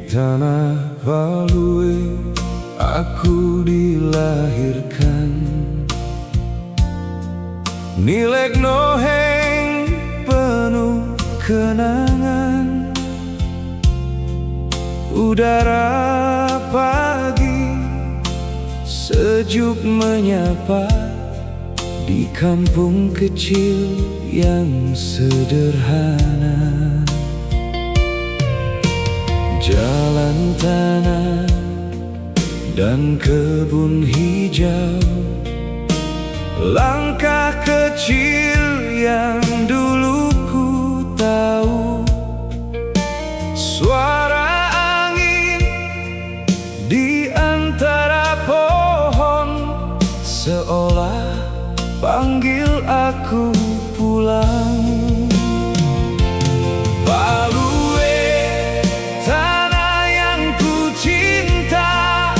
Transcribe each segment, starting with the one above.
tanah Palue aku dilahirkan. Nilek noheng penuh kenangan. Udara pagi sejuk menyapa di kampung kecil yang sederhana. Jalan tanah dan kebun hijau, langkah kecil yang dulu ku tahu. Suara angin di antara pohon seolah panggil aku pulang. Palue, tanah yang ku cinta.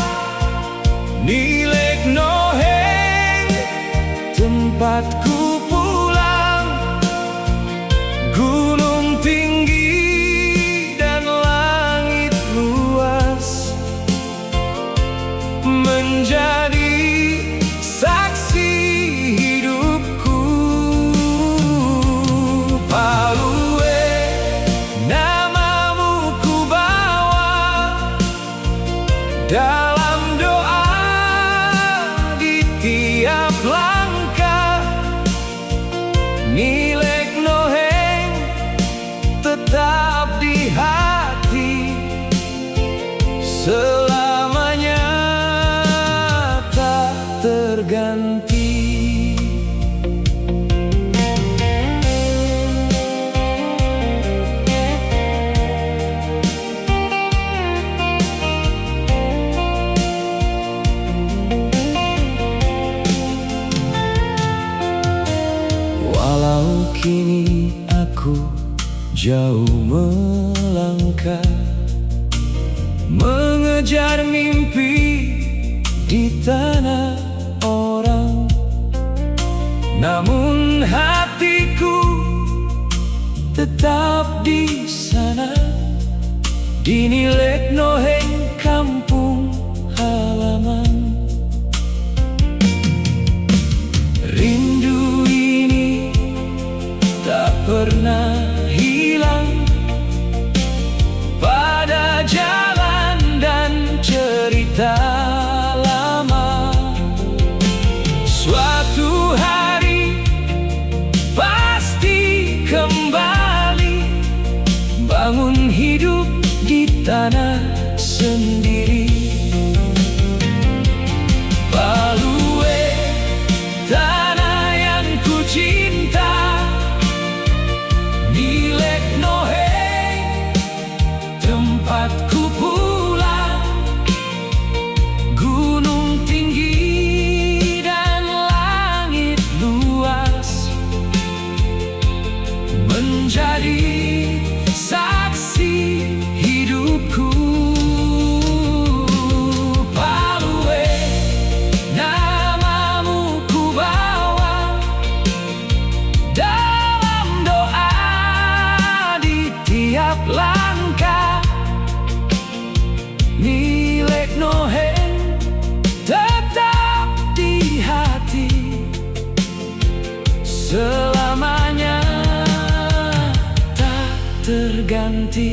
Nilek noheng, tempatku pulang. Gunung tinggi dan langit luas menjadi saksi hidupku. Palue, namamu ku bawa dalam doa di tiap langkah. Nilek noheng tetap di hati, selamanya tak terganti. Walau kini aku jauh melangkah, mengejar mimpi di tanah orang, namun hatiku tetap di sana, di Nilek noheng kampung halaman. Rindu ini tak pernah hilang pada jalan dan cerita lama. Suatu hari pasti kembali bangun hidup di tanah sendiri. Palue, tanah yang ku cinta. Nilek noheng, tempatku pulang. Gunung tinggi dan langit luas menjadi saksi hidupku. Palue, namamu ku bawa dalam doa di tiap langkah. Nilek noheng tetap di hati, selamanya tak terganti.